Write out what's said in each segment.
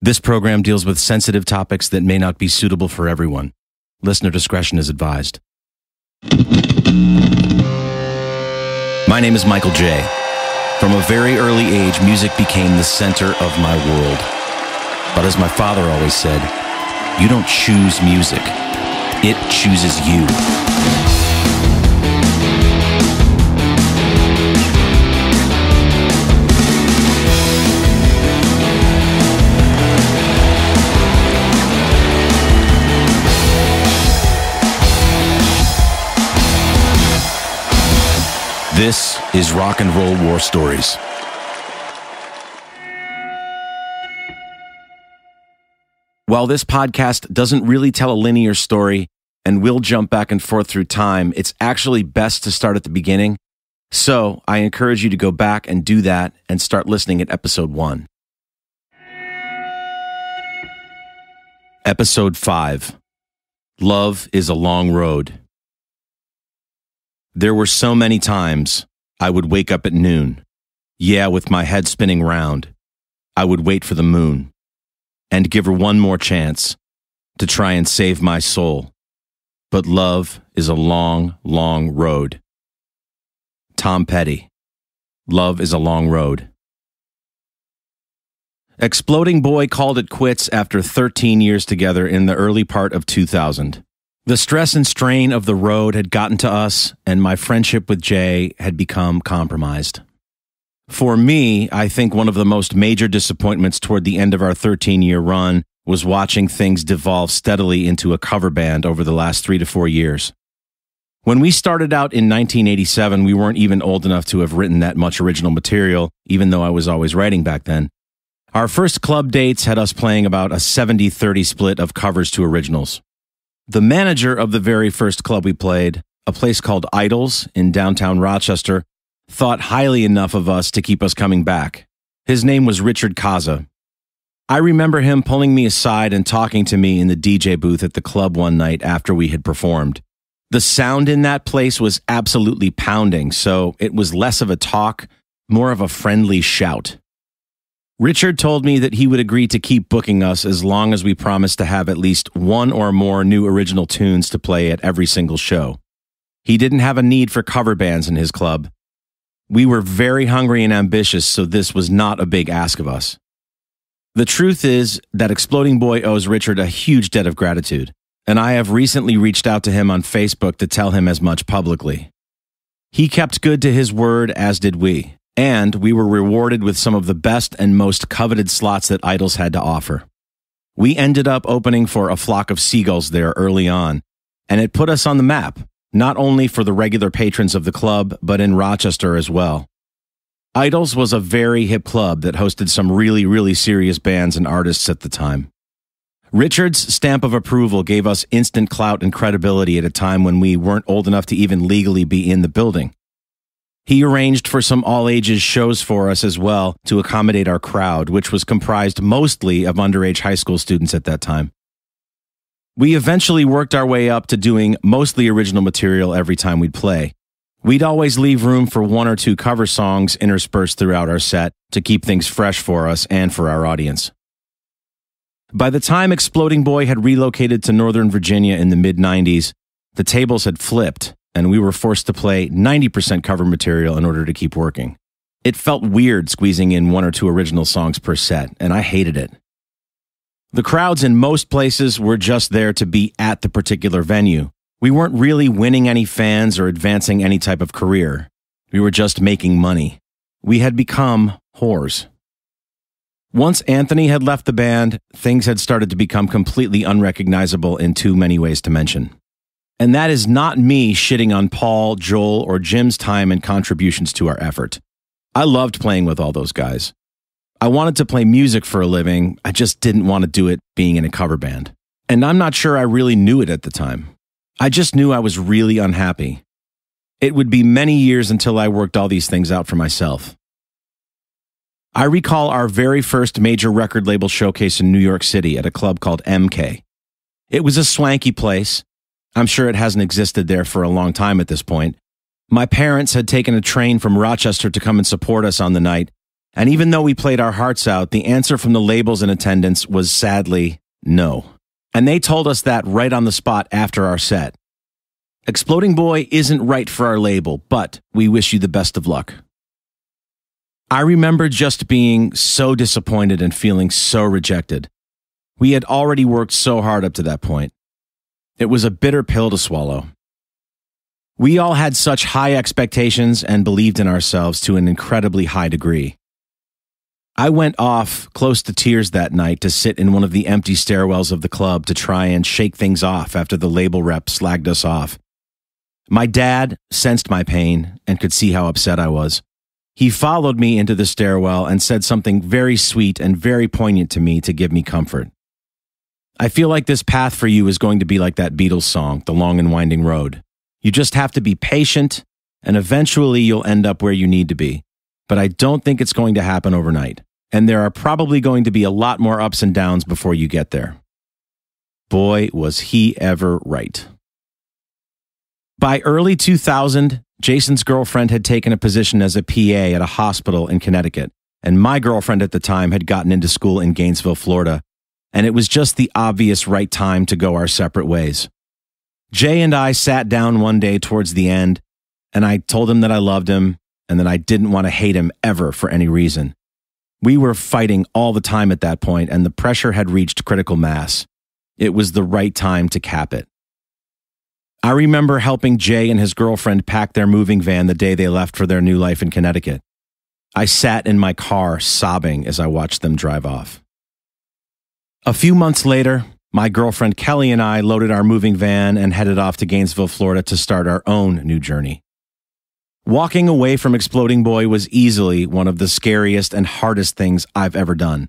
This program deals with sensitive topics that may not be suitable for everyone. Listener discretion is advised. My name is Michael J. From a very early age, music became the center of my world. But as my father always said, you don't choose music. It chooses you. This is Rock and Roll War Stories. While this podcast doesn't really tell a linear story and will jump back and forth through time, it's actually best to start at the beginning. So I encourage you to go back and do that and start listening at episode 1. Episode 5. Love is a Long Road. There were so many times I would wake up at noon, with my head spinning round. I would wait for the moon and give her one more chance to try and save my soul. But love is a long, long road. Tom Petty. Love is a Long Road. Exploding Boy called it quits after 13 years together in the early part of 2000. The stress and strain of the road had gotten to us, and my friendship with Jay had become compromised. For me, I think one of the most major disappointments toward the end of our 13-year run was watching things devolve steadily into a cover band over the last 3 to 4 years. When we started out in 1987, we weren't even old enough to have written that much original material, even though I was always writing back then. Our first club dates had us playing about a 70-30 split of covers to originals. The manager of the very first club we played, a place called Idols in downtown Rochester, thought highly enough of us to keep us coming back. His name was Richard Kaza. I remember him pulling me aside and talking to me in the DJ booth at the club one night after we had performed. The sound in that place was absolutely pounding, so it was less of a talk, more of a friendly shout. Richard told me that he would agree to keep booking us as long as we promised to have at least one or more new original tunes to play at every single show. He didn't have a need for cover bands in his club. We were very hungry and ambitious, so this was not a big ask of us. The truth is that Exploding Boy owes Richard a huge debt of gratitude, and I have recently reached out to him on Facebook to tell him as much publicly. He kept good to his word, as did we. And we were rewarded with some of the best and most coveted slots that Idols had to offer. We ended up opening for A Flock of Seagulls there early on, and it put us on the map, not only for the regular patrons of the club, but in Rochester as well. Idols was a very hip club that hosted some really, really serious bands and artists at the time. Richard's stamp of approval gave us instant clout and credibility at a time when we weren't old enough to even legally be in the building. He arranged for some all-ages shows for us as well to accommodate our crowd, which was comprised mostly of underage high school students at that time. We eventually worked our way up to doing mostly original material every time we'd play. We'd always leave room for 1 or 2 cover songs interspersed throughout our set to keep things fresh for us and for our audience. By the time Exploding Boy had relocated to Northern Virginia in the mid-90s, the tables had flipped, and we were forced to play 90% cover material in order to keep working. It felt weird squeezing in 1 or 2 original songs per set, and I hated it. The crowds in most places were just there to be at the particular venue. We weren't really winning any fans or advancing any type of career. We were just making money. We had become whores. Once Anthony had left the band, things had started to become completely unrecognizable in too many ways to mention. And that is not me shitting on Paul, Joel, or Jim's time and contributions to our effort. I loved playing with all those guys. I wanted to play music for a living, I just didn't want to do it being in a cover band. And I'm not sure I really knew it at the time. I just knew I was really unhappy. It would be many years until I worked all these things out for myself. I recall our very first major record label showcase in New York City at a club called MK. It was a swanky place. I'm sure it hasn't existed there for a long time at this point. My parents had taken a train from Rochester to come and support us on the night, And even though we played our hearts out, the answer from the labels in attendance was sadly no. And they told us that right on the spot after our set. Exploding Boy isn't right for our label, but we wish you the best of luck. I remember just being so disappointed and feeling so rejected. We had already worked so hard up to that point. It was a bitter pill to swallow. We all had such high expectations and believed in ourselves to an incredibly high degree. I went off close to tears that night to sit in one of the empty stairwells of the club to try and shake things off after the label rep slagged us off. My dad sensed my pain and could see how upset I was. He followed me into the stairwell and said something very sweet and very poignant to me to give me comfort. I feel like this path for you is going to be like that Beatles song, The Long and Winding Road. You just have to be patient, and eventually you'll end up where you need to be. But I don't think it's going to happen overnight, and there are probably going to be a lot more ups and downs before you get there. Boy, was he ever right. By early 2000, Jason's girlfriend had taken a position as a PA at a hospital in Connecticut, and my girlfriend at the time had gotten into school in Gainesville, Florida, and it was just the obvious right time to go our separate ways. Jay and I sat down one day towards the end, and I told him that I loved him and that I didn't want to hate him ever for any reason. We were fighting all the time at that point, and the pressure had reached critical mass. It was the right time to cap it. I remember helping Jay and his girlfriend pack their moving van the day they left for their new life in Connecticut. I sat in my car sobbing as I watched them drive off. A few months later, my girlfriend Kelly and I loaded our moving van and headed off to Gainesville, Florida to start our own new journey. Walking away from Exploding Boy was easily one of the scariest and hardest things I've ever done.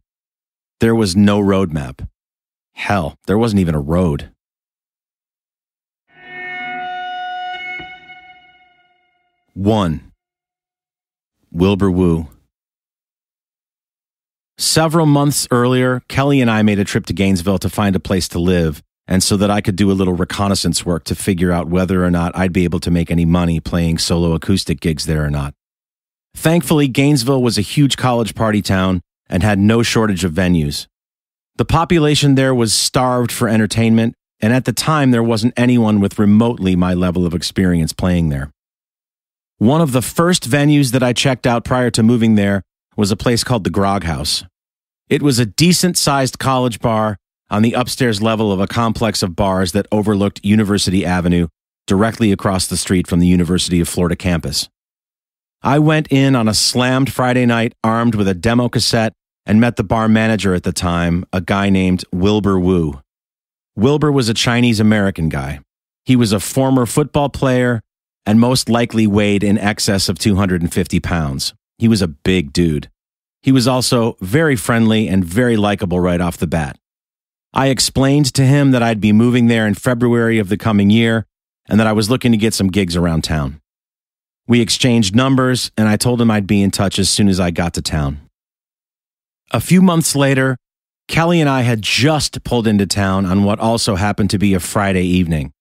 There was no roadmap. Hell, there wasn't even a road. One. Wilbur Woo. Several months earlier, Kelly and I made a trip to Gainesville to find a place to live, and so that I could do a little reconnaissance work to figure out whether or not I'd be able to make any money playing solo acoustic gigs there or not. Thankfully, Gainesville was a huge college party town and had no shortage of venues. The population there was starved for entertainment, and at the time there wasn't anyone with remotely my level of experience playing there. One of the first venues that I checked out prior to moving there was a place called the Grog House. It was a decent-sized college bar on the upstairs level of a complex of bars that overlooked University Avenue, directly across the street from the University of Florida campus. I went in on a slammed Friday night armed with a demo cassette and met the bar manager at the time, a guy named Wilbur Woo. Wilbur was a Chinese-American guy. He was a former football player and most likely weighed in excess of 250 pounds. He was a big dude. He was also very friendly and very likable right off the bat. I explained to him that I'd be moving there in February of the coming year and that I was looking to get some gigs around town. We exchanged numbers, and I told him I'd be in touch as soon as I got to town. A few months later, Kelly and I had just pulled into town on what also happened to be a Friday evening.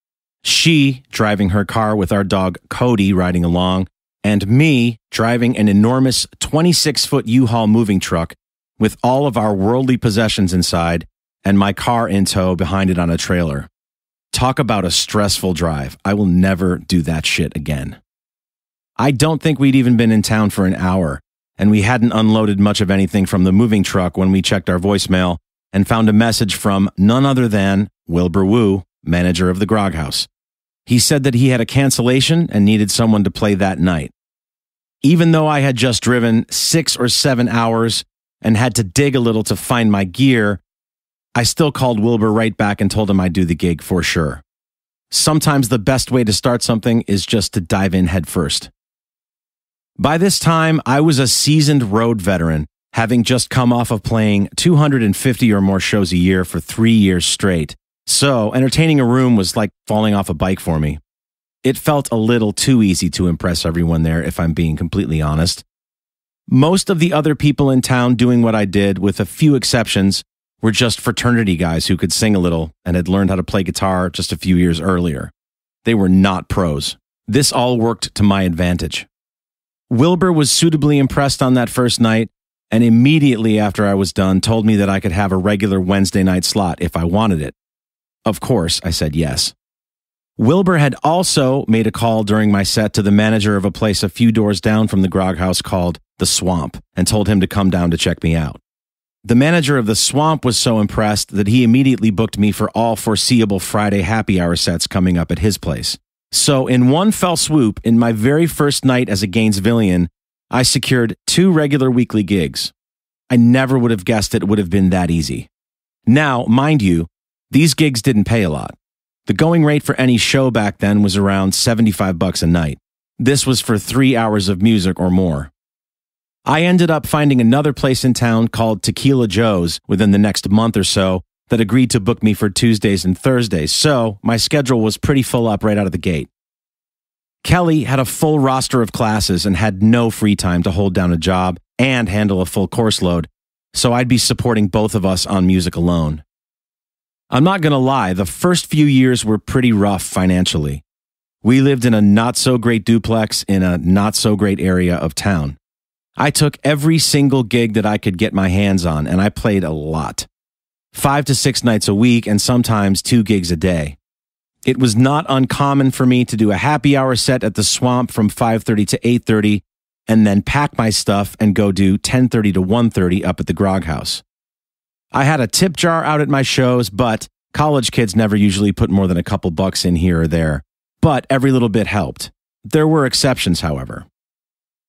She driving her car with our dog Cody riding along, and me driving an enormous 26-foot U-Haul moving truck with all of our worldly possessions inside and my car in tow behind it on a trailer. Talk about a stressful drive. I will never do that shit again. I don't think we'd even been in town for an hour, and we hadn't unloaded much of anything from the moving truck when we checked our voicemail and found a message from none other than Wilbur Woo, manager of the Grog House. He said that he had a cancellation and needed someone to play that night. Even though I had just driven 6 or 7 hours and had to dig a little to find my gear, I still called Wilbur right back and told him I'd do the gig for sure. Sometimes the best way to start something is just to dive in head first. By this time, I was a seasoned road veteran, having just come off of playing 250 or more shows a year for 3 years straight. So, entertaining a room was like falling off a bike for me. It felt a little too easy to impress everyone there, if I'm being completely honest. Most of the other people in town doing what I did, with a few exceptions, were just fraternity guys who could sing a little and had learned how to play guitar just a few years earlier. They were not pros. This all worked to my advantage. Wilbur was suitably impressed on that first night, and immediately after I was done told me that I could have a regular Wednesday night slot if I wanted it. Of course, I said yes. Wilbur had also made a call during my set to the manager of a place a few doors down from the Grog House called The Swamp and told him to come down to check me out. The manager of The Swamp was so impressed that he immediately booked me for all foreseeable Friday happy hour sets coming up at his place. So in one fell swoop, in my very first night as a Gainesvillian, I secured 2 regular weekly gigs. I never would have guessed it would have been that easy. Now, mind you, these gigs didn't pay a lot. The going rate for any show back then was around $75 a night. This was for 3 hours of music or more. I ended up finding another place in town called Tequila Joe's within the next month or so that agreed to book me for Tuesdays and Thursdays, so my schedule was pretty full up right out of the gate. Kelly had a full roster of classes and had no free time to hold down a job and handle a full course load, so I'd be supporting both of us on music alone. I'm not going to lie, the first few years were pretty rough financially. We lived in a not-so-great duplex in a not-so-great area of town. I took every single gig that I could get my hands on, and I played a lot. 5 to 6 nights a week, and sometimes 2 gigs a day. It was not uncommon for me to do a happy hour set at the Swamp from 5:30 to 8:30, and then pack my stuff and go do 10:30 to 1:30 up at the Grog House. I had a tip jar out at my shows, but college kids never usually put more than a couple bucks in here or there. But every little bit helped. There were exceptions, however.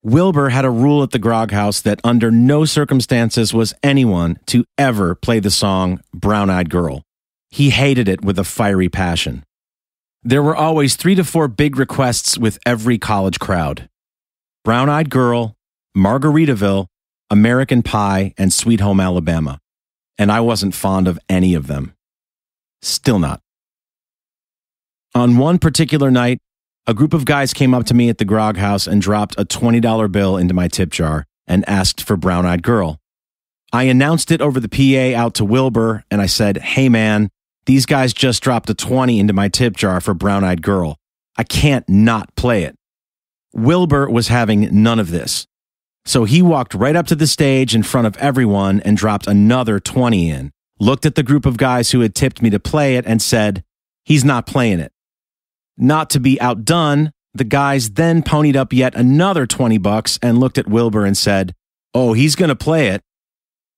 Wilbur had a rule at the Grog House that under no circumstances was anyone to ever play the song Brown Eyed Girl. He hated it with a fiery passion. There were always 3 to 4 big requests with every college crowd. Brown Eyed Girl, Margaritaville, American Pie, and Sweet Home Alabama. And I wasn't fond of any of them. Still not. On one particular night, a group of guys came up to me at the Grog House and dropped a $20 bill into my tip jar and asked for Brown Eyed Girl. I announced it over the PA out to Wilbur, and I said, "Hey man, these guys just dropped a 20 into my tip jar for Brown Eyed Girl. I can't not play it." Wilbur was having none of this. So he walked right up to the stage in front of everyone and dropped another 20 in, looked at the group of guys who had tipped me to play it and said, "He's not playing it." Not to be outdone, the guys then ponied up yet another $20 and looked at Wilbur and said, "Oh, he's going to play it."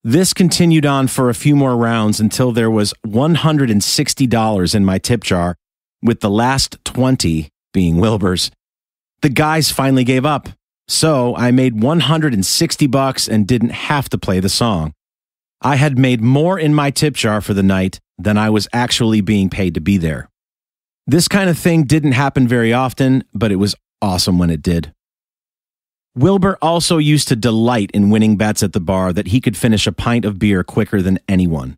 This continued on for a few more rounds until there was $160 in my tip jar, with the last 20 being Wilbur's. The guys finally gave up, so I made $160 and didn't have to play the song. I had made more in my tip jar for the night than I was actually being paid to be there. This kind of thing didn't happen very often, but it was awesome when it did. Wilbur also used to delight in winning bets at the bar that he could finish a pint of beer quicker than anyone.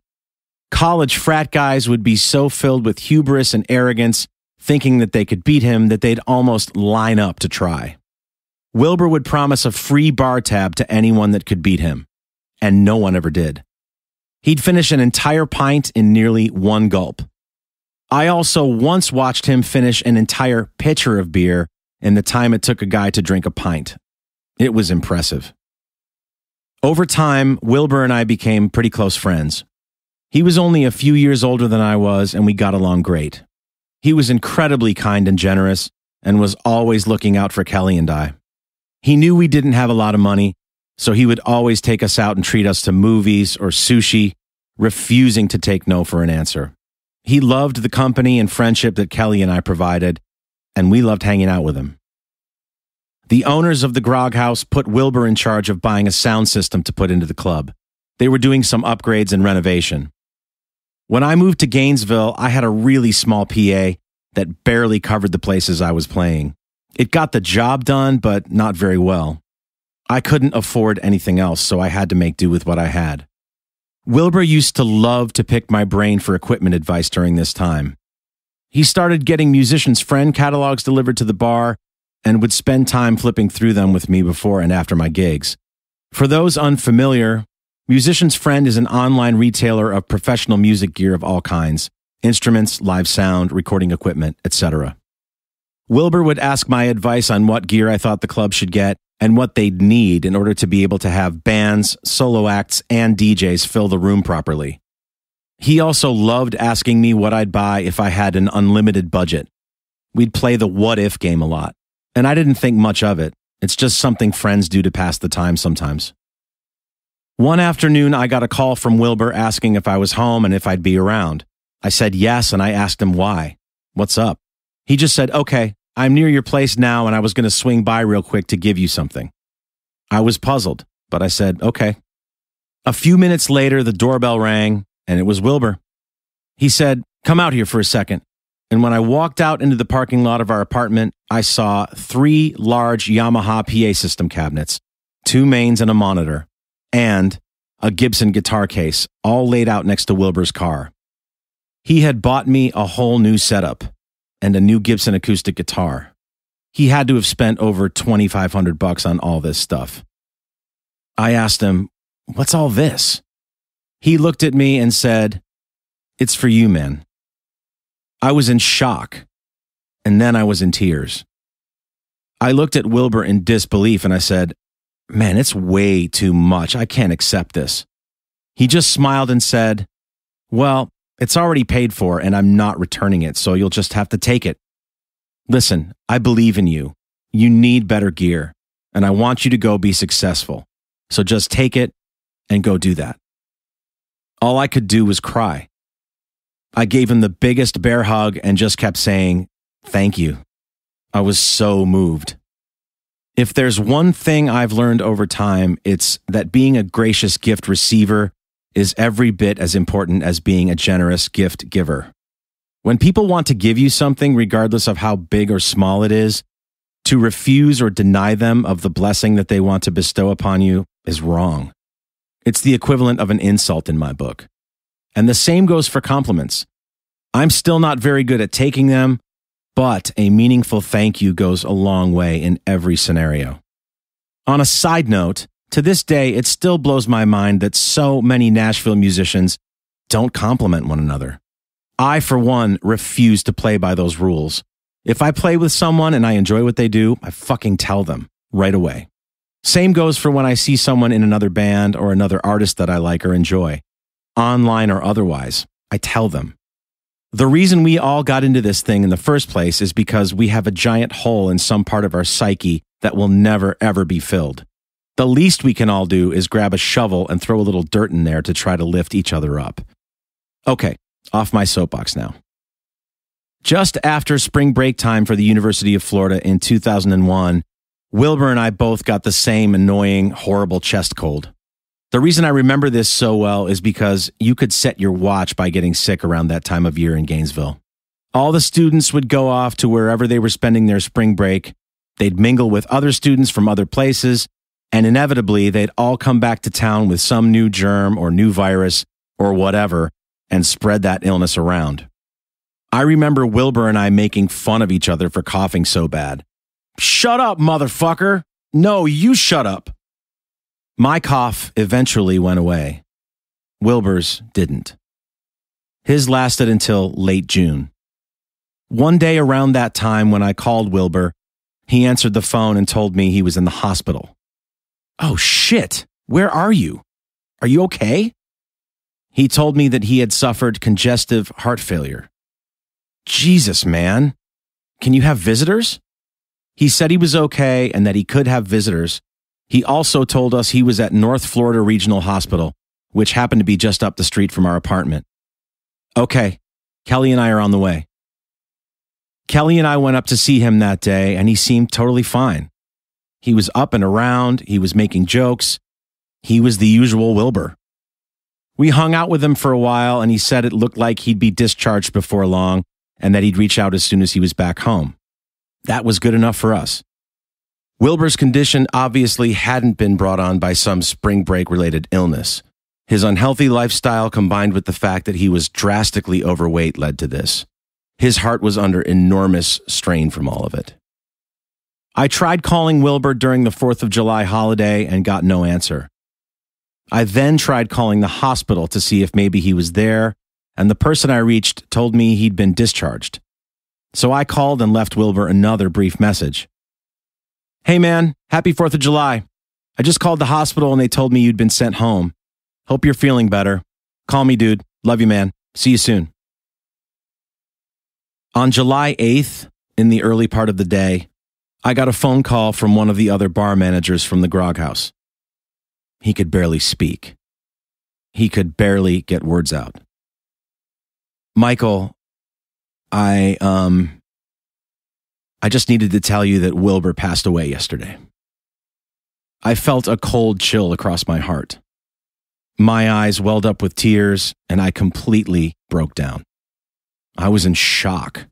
College frat guys would be so filled with hubris and arrogance, thinking that they could beat him, that they'd almost line up to try. Wilbur would promise a free bar tab to anyone that could beat him, and no one ever did. He'd finish an entire pint in nearly one gulp. I also once watched him finish an entire pitcher of beer in the time it took a guy to drink a pint. It was impressive. Over time, Wilbur and I became pretty close friends. He was only a few years older than I was, and we got along great. He was incredibly kind and generous, and was always looking out for Kelly and I. He knew we didn't have a lot of money, so he would always take us out and treat us to movies or sushi, refusing to take no for an answer. He loved the company and friendship that Kelly and I provided, and we loved hanging out with him. The owners of the Grog House put Wilbur in charge of buying a sound system to put into the club. They were doing some upgrades and renovation. When I moved to Gainesville, I had a really small PA that barely covered the places I was playing. It got the job done, but not very well. I couldn't afford anything else, so I had to make do with what I had. Wilbur used to love to pick my brain for equipment advice during this time. He started getting Musician's Friend catalogs delivered to the bar and would spend time flipping through them with me before and after my gigs. For those unfamiliar, Musician's Friend is an online retailer of professional music gear of all kinds: instruments, live sound, recording equipment, etc. Wilbur would ask my advice on what gear I thought the club should get, and what they'd need in order to be able to have bands, solo acts, and DJs fill the room properly. He also loved asking me what I'd buy if I had an unlimited budget. We'd play the what if game a lot, and I didn't think much of it. It's just something friends do to pass the time sometimes. One afternoon, I got a call from Wilbur asking if I was home and if I'd be around. I said yes, and I asked him why. What's up? He just said, okay, I'm near your place now, and I was going to swing by real quick to give you something. I was puzzled, but I said, okay. A few minutes later, the doorbell rang, and it was Wilbur. He said, come out here for a second. And when I walked out into the parking lot of our apartment, I saw 3 large Yamaha PA system cabinets, 2 mains and a monitor, and a Gibson guitar case, all laid out next to Wilbur's car. He had bought me a whole new setup and a new Gibson acoustic guitar. He had to have spent over $2,500 on all this stuff. I asked him, what's all this? He looked at me and said, it's for you, man. I was in shock, and then I was in tears. I looked at Wilbur in disbelief and I said, man, it's way too much. I can't accept this. He just smiled and said, well, it's already paid for and I'm not returning it, so you'll just have to take it. Listen, I believe in you. You need better gear, and I want you to go be successful. So just take it and go do that. All I could do was cry. I gave him the biggest bear hug and just kept saying, thank you. I was so moved. If there's one thing I've learned over time, it's that being a gracious gift receiver is every bit as important as being a generous gift giver. When people want to give you something, regardless of how big or small it is, to refuse or deny them of the blessing that they want to bestow upon you is wrong. It's the equivalent of an insult in my book. And the same goes for compliments. I'm still not very good at taking them, but a meaningful thank you goes a long way in every scenario. On a side note, to this day, it still blows my mind that so many Nashville musicians don't compliment one another. I, for one, refuse to play by those rules. If I play with someone and I enjoy what they do, I fucking tell them right away. Same goes for when I see someone in another band or another artist that I like or enjoy, online or otherwise. I tell them. The reason we all got into this thing in the first place is because we have a giant hole in some part of our psyche that will never, ever be filled. The least we can all do is grab a shovel and throw a little dirt in there to try to lift each other up. Okay, off my soapbox now. Just after spring break time for the University of Florida in 2001, Wilbur and I both got the same annoying, horrible chest cold. The reason I remember this so well is because you could set your watch by getting sick around that time of year in Gainesville. All the students would go off to wherever they were spending their spring break. They'd mingle with other students from other places, and inevitably they'd all come back to town with some new germ or new virus or whatever and spread that illness around. I remember Wilbur and I making fun of each other for coughing so bad. Shut up, motherfucker! No, you shut up! My cough eventually went away. Wilbur's didn't. His lasted until late June. One day around that time when I called Wilbur, he answered the phone and told me he was in the hospital. Oh shit, where are you? Are you okay? He told me that he had suffered congestive heart failure. Jesus, man. Can you have visitors? He said he was okay and that he could have visitors. He also told us he was at North Florida Regional Hospital, which happened to be just up the street from our apartment. Okay, Kelly and I are on the way. Kelly and I went up to see him that day, and he seemed totally fine. He was up and around, he was making jokes. He was the usual Wilbur. We hung out with him for a while, and he said it looked like he'd be discharged before long, and that he'd reach out as soon as he was back home. That was good enough for us. Wilbur's condition obviously hadn't been brought on by some spring break-related illness. His unhealthy lifestyle combined with the fact that he was drastically overweight led to this. His heart was under enormous strain from all of it. I tried calling Wilbur during the 4th of July holiday and got no answer. I then tried calling the hospital to see if maybe he was there, and the person I reached told me he'd been discharged. So I called and left Wilbur another brief message. Hey man, happy 4th of July. I just called the hospital and they told me you'd been sent home. Hope you're feeling better. Call me, dude. Love you, man. See you soon. On July 8th, in the early part of the day, I got a phone call from one of the other bar managers from the grog house. He could barely speak. He could barely get words out. Michael, I just needed to tell you that Wilbur passed away yesterday. I felt a cold chill across my heart. My eyes welled up with tears, and I completely broke down. I was in shock.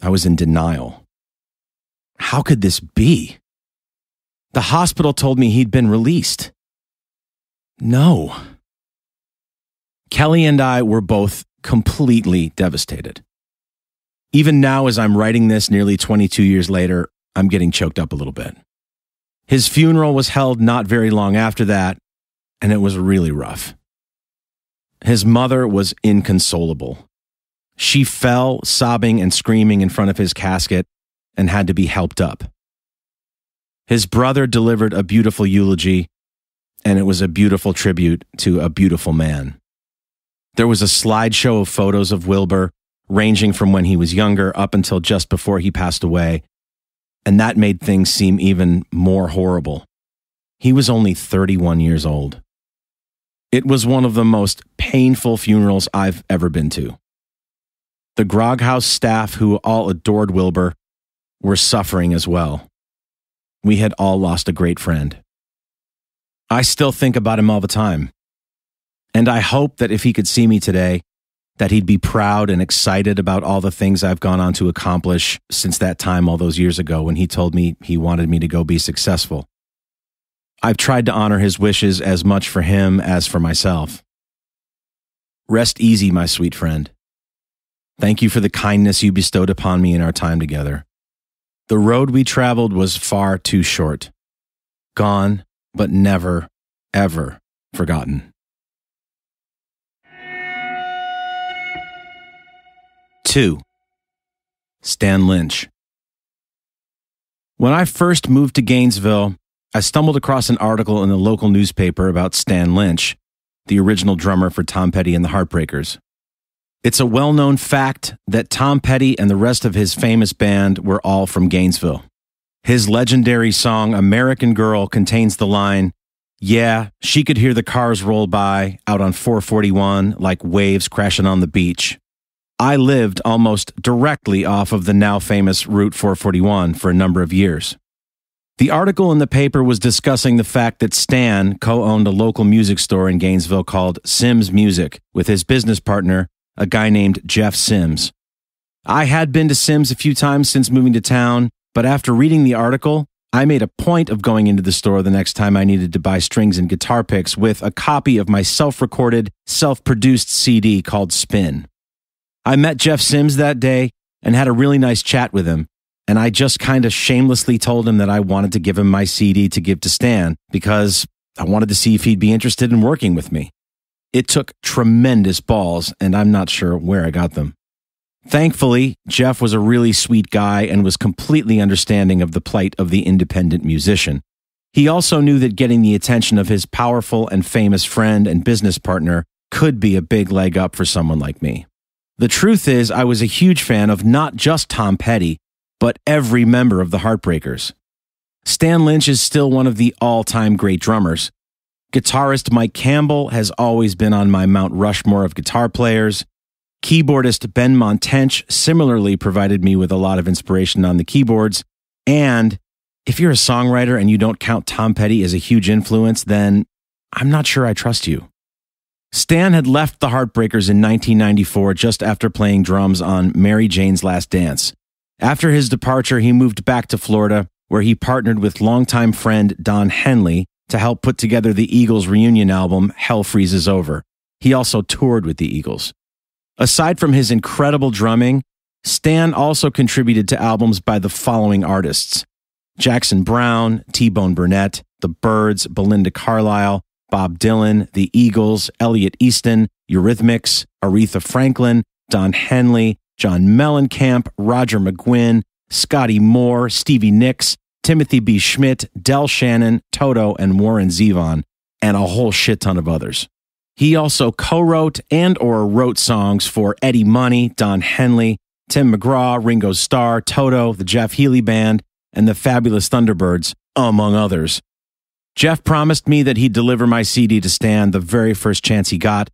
I was in denial. How could this be? The hospital told me he'd been released. No. Kelly and I were both completely devastated. Even now, as I'm writing this nearly 22 years later, I'm getting choked up a little bit. His funeral was held not very long after that, and it was really rough. His mother was inconsolable. She fell, sobbing and screaming in front of his casket and had to be helped up. His brother delivered a beautiful eulogy, and it was a beautiful tribute to a beautiful man. There was a slideshow of photos of Wilbur, ranging from when he was younger up until just before he passed away, and that made things seem even more horrible. He was only 31 years old. It was one of the most painful funerals I've ever been to. The grog house staff, who all adored Wilbur, were suffering as well. We had all lost a great friend. I still think about him all the time. And I hope that if he could see me today, that he'd be proud and excited about all the things I've gone on to accomplish since that time all those years ago when he told me he wanted me to go be successful. I've tried to honor his wishes as much for him as for myself. Rest easy, my sweet friend. Thank you for the kindness you bestowed upon me in our time together. The road we traveled was far too short. Gone, but never, ever forgotten. 2. Stan Lynch. When I first moved to Gainesville, I stumbled across an article in the local newspaper about Stan Lynch, the original drummer for Tom Petty and the Heartbreakers. It's a well-known fact that Tom Petty and the rest of his famous band were all from Gainesville. His legendary song American Girl contains the line, "Yeah, she could hear the cars roll by out on 441 like waves crashing on the beach." I lived almost directly off of the now famous Route 441 for a number of years. The article in the paper was discussing the fact that Stan co-owned a local music store in Gainesville called Sims Music with his business partner, a guy named Jeff Sims. I had been to Sims a few times since moving to town, but after reading the article, I made a point of going into the store the next time I needed to buy strings and guitar picks with a copy of my self-recorded, self-produced CD called Spin. I met Jeff Sims that day and had a really nice chat with him, and I just kind of shamelessly told him that I wanted to give him my CD to give to Stan because I wanted to see if he'd be interested in working with me. It took tremendous balls, and I'm not sure where I got them. Thankfully, Jeff was a really sweet guy and was completely understanding of the plight of the independent musician. He also knew that getting the attention of his powerful and famous friend and business partner could be a big leg up for someone like me. The truth is, I was a huge fan of not just Tom Petty, but every member of the Heartbreakers. Stan Lynch is still one of the all-time great drummers. Guitarist Mike Campbell has always been on my Mount Rushmore of guitar players. Keyboardist Ben Montench similarly provided me with a lot of inspiration on the keyboards. And if you're a songwriter and you don't count Tom Petty as a huge influence, then I'm not sure I trust you. Stan had left the Heartbreakers in 1994 just after playing drums on Mary Jane's Last Dance. After his departure, he moved back to Florida, where he partnered with longtime friend Don Henley to help put together the Eagles' reunion album, Hell Freezes Over. He also toured with the Eagles. Aside from his incredible drumming, Stan also contributed to albums by the following artists: Jackson Browne, T-Bone Burnett, The Byrds, Belinda Carlisle, Bob Dylan, The Eagles, Elliot Easton, Eurythmics, Aretha Franklin, Don Henley, John Mellencamp, Roger McGuinn, Scotty Moore, Stevie Nicks, Timothy B. Schmidt, Del Shannon, Toto, and Warren Zevon, and a whole shit ton of others. He also co-wrote and/or wrote songs for Eddie Money, Don Henley, Tim McGraw, Ringo Starr, Toto, the Jeff Healey Band, and the Fabulous Thunderbirds, among others. Jeff promised me that he'd deliver my CD to Stan the very first chance he got,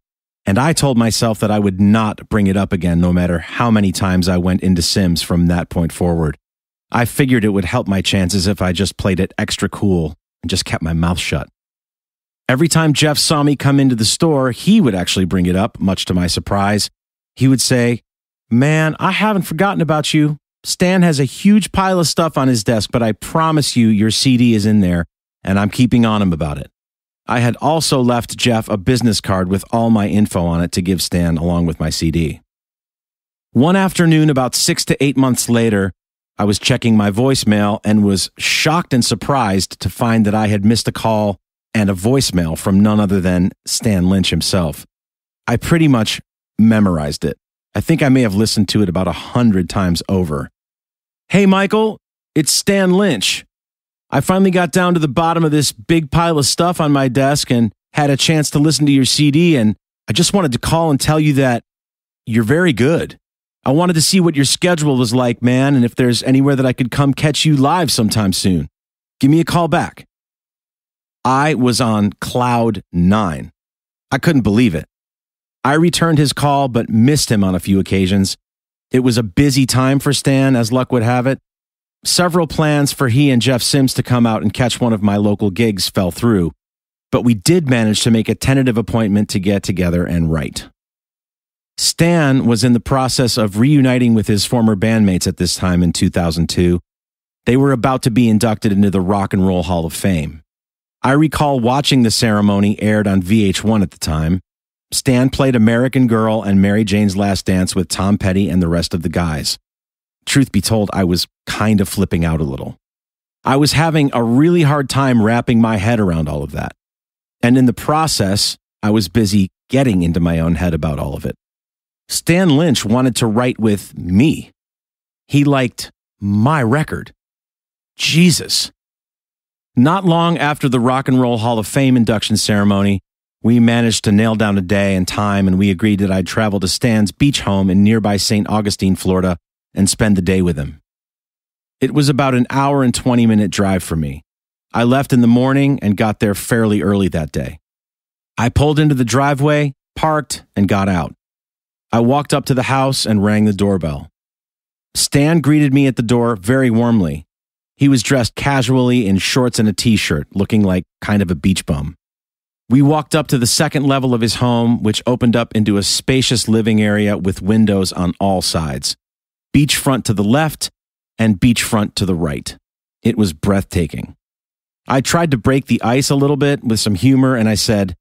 and I told myself that I would not bring it up again no matter how many times I went into Sims from that point forward. I figured it would help my chances if I just played it extra cool and just kept my mouth shut. Every time Jeff saw me come into the store, he would actually bring it up, much to my surprise. He would say, "Man, I haven't forgotten about you. Stan has a huge pile of stuff on his desk, but I promise you your CD is in there, and I'm keeping on him about it." I had also left Jeff a business card with all my info on it to give Stan along with my CD. One afternoon, about 6 to 8 months later, I was checking my voicemail and was shocked and surprised to find that I had missed a call and a voicemail from none other than Stan Lynch himself. I pretty much memorized it. I think I may have listened to it about 100 times over. "Hey, Michael, it's Stan Lynch. I finally got down to the bottom of this big pile of stuff on my desk and had a chance to listen to your CD, and I just wanted to call and tell you that you're very good. I wanted to see what your schedule was like, man, and if there's anywhere that I could come catch you live sometime soon. Give me a call back." I was on cloud 9. I couldn't believe it. I returned his call but missed him on a few occasions. It was a busy time for Stan, as luck would have it. Several plans for he and Jeff Sims to come out and catch one of my local gigs fell through, but we did manage to make a tentative appointment to get together and write. Stan was in the process of reuniting with his former bandmates at this time in 2002. They were about to be inducted into the Rock and Roll Hall of Fame. I recall watching the ceremony aired on VH1 at the time. Stan played American Girl and Mary Jane's Last Dance with Tom Petty and the rest of the guys. Truth be told, I was kind of flipping out a little. I was having a really hard time wrapping my head around all of that. And in the process, I was busy getting into my own head about all of it. Stan Lynch wanted to write with me. He liked my record. Jesus. Not long after the Rock and Roll Hall of Fame induction ceremony, we managed to nail down a day and time, and we agreed that I'd travel to Stan's beach home in nearby St. Augustine, Florida, and spend the day with him. It was about an hour and 20-minute drive for me. I left in the morning and got there fairly early that day. I pulled into the driveway, parked, and got out. I walked up to the house and rang the doorbell. Stan greeted me at the door very warmly. He was dressed casually in shorts and a t-shirt, looking like kind of a beach bum. We walked up to the second level of his home, which opened up into a spacious living area with windows on all sides. Beachfront to the left and beachfront to the right. It was breathtaking. I tried to break the ice a little bit with some humor, and I said,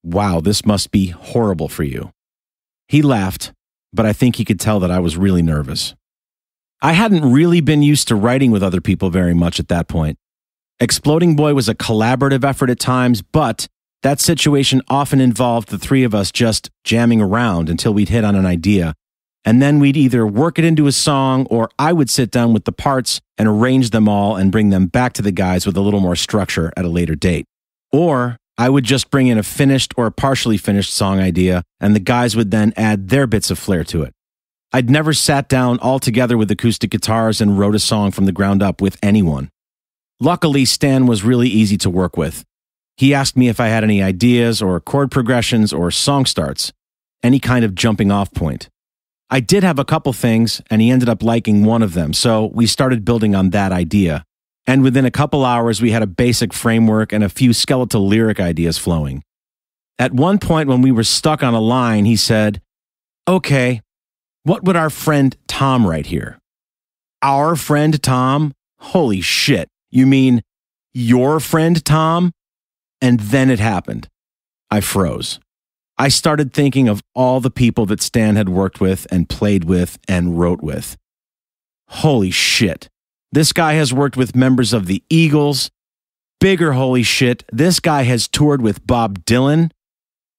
"Wow, this must be horrible for you." He laughed, but I think he could tell that I was really nervous. I hadn't really been used to writing with other people very much at that point. Exploding Boy was a collaborative effort at times, but that situation often involved the three of us just jamming around until we'd hit on an idea, and then we'd either work it into a song or I would sit down with the parts and arrange them all and bring them back to the guys with a little more structure at a later date. Or I would just bring in a finished or partially finished song idea, and the guys would then add their bits of flair to it. I'd never sat down all together with acoustic guitars and wrote a song from the ground up with anyone. Luckily, Stan was really easy to work with. He asked me if I had any ideas or chord progressions or song starts, any kind of jumping off point. I did have a couple things, and he ended up liking one of them, so we started building on that idea. And within a couple hours, we had a basic framework and a few skeletal lyric ideas flowing. At one point when we were stuck on a line, he said, "Okay, what would our friend Tom write here?" Our friend Tom? Holy shit. You mean your friend Tom? And then it happened. I froze. I started thinking of all the people that Stan had worked with and played with and wrote with. Holy shit. This guy has worked with members of the Eagles. Bigger holy shit. This guy has toured with Bob Dylan.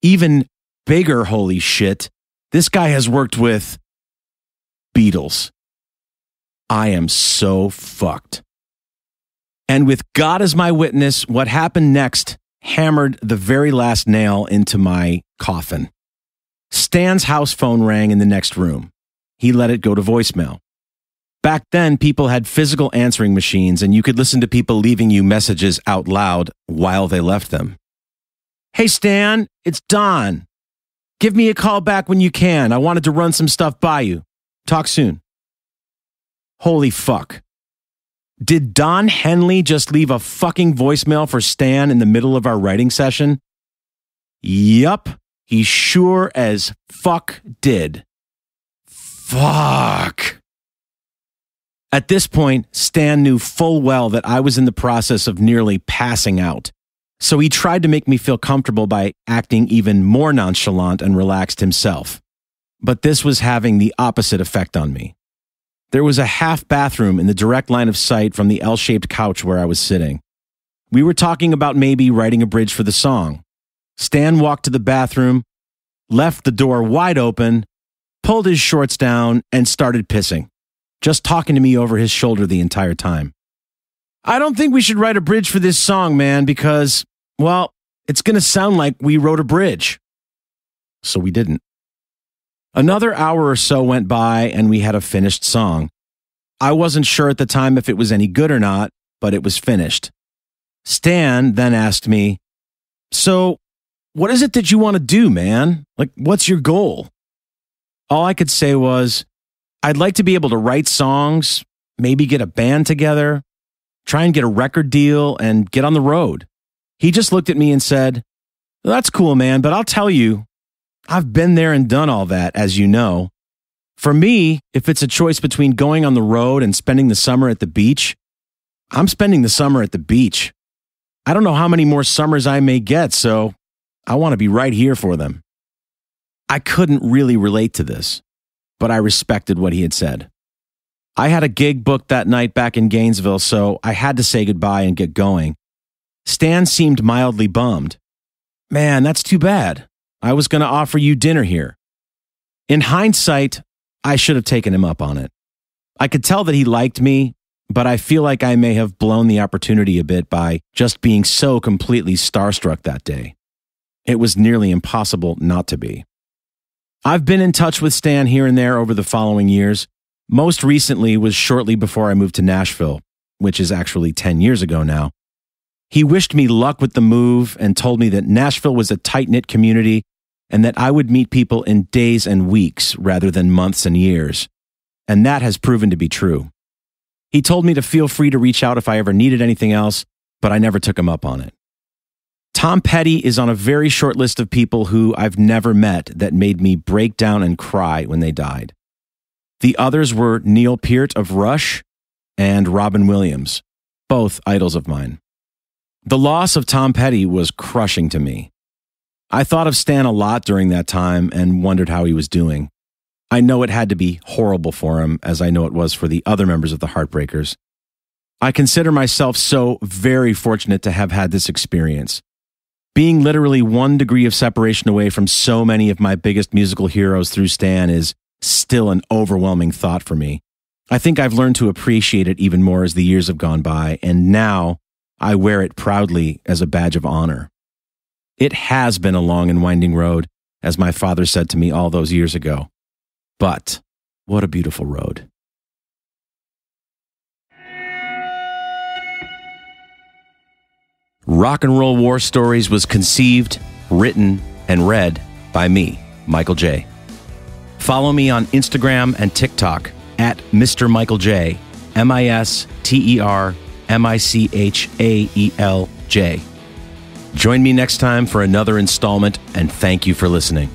Even bigger holy shit. This guy has worked with Beatles. I am so fucked. And with God as my witness, what happened next hammered the very last nail into my coffin. Stan's house phone rang in the next room. He let it go to voicemail. Back then, people had physical answering machines, and you could listen to people leaving you messages out loud while they left them. Hey, Stan, it's Don. Give me a call back when you can. I wanted to run some stuff by you. Talk soon. Holy fuck. Did Don Henley just leave a fucking voicemail for Stan in the middle of our writing session? Yup, he sure as fuck did. Fuck. At this point, Stan knew full well that I was in the process of nearly passing out. So he tried to make me feel comfortable by acting even more nonchalant and relaxed himself. But this was having the opposite effect on me. There was a half bathroom in the direct line of sight from the L-shaped couch where I was sitting. We were talking about maybe writing a bridge for the song. Stan walked to the bathroom, left the door wide open, pulled his shorts down, and started pissing, just talking to me over his shoulder the entire time. I don't think we should write a bridge for this song, man, because, well, it's going to sound like we wrote a bridge. So we didn't. Another hour or so went by and we had a finished song. I wasn't sure at the time if it was any good or not, but it was finished. Stan then asked me, "So, what is it that you want to do, man? Like, what's your goal?" All I could say was, I'd like to be able to write songs, maybe get a band together, try and get a record deal, and get on the road. He just looked at me and said, "That's cool, man, but I'll tell you, I've been there and done all that, as you know. For me, if it's a choice between going on the road and spending the summer at the beach, I'm spending the summer at the beach. I don't know how many more summers I may get, so I want to be right here for them." I couldn't really relate to this, but I respected what he had said. I had a gig booked that night back in Gainesville, so I had to say goodbye and get going. Stan seemed mildly bummed. "Man, that's too bad. I was going to offer you dinner here." In hindsight, I should have taken him up on it. I could tell that he liked me, but I feel like I may have blown the opportunity a bit by just being so completely starstruck that day. It was nearly impossible not to be. I've been in touch with Stan here and there over the following years. Most recently was shortly before I moved to Nashville, which is actually 10 years ago now. He wished me luck with the move and told me that Nashville was a tight-knit community and that I would meet people in days and weeks rather than months and years. And that has proven to be true. He told me to feel free to reach out if I ever needed anything else, but I never took him up on it. Tom Petty is on a very short list of people who I've never met that made me break down and cry when they died. The others were Neil Peart of Rush and Robin Williams, both idols of mine. The loss of Tom Petty was crushing to me. I thought of Stan a lot during that time and wondered how he was doing. I know it had to be horrible for him, as I know it was for the other members of the Heartbreakers. I consider myself so very fortunate to have had this experience. Being literally 1 degree of separation away from so many of my biggest musical heroes through Stan is still an overwhelming thought for me. I think I've learned to appreciate it even more as the years have gone by, and now I wear it proudly as a badge of honor. It has been a long and winding road, as my father said to me all those years ago. But what a beautiful road. Rock and Roll War Stories was conceived, written, and read by me, Michael J. Follow me on Instagram and TikTok at Mr. Michael J, MisterMichaelJ. Join me next time for another installment, and thank you for listening.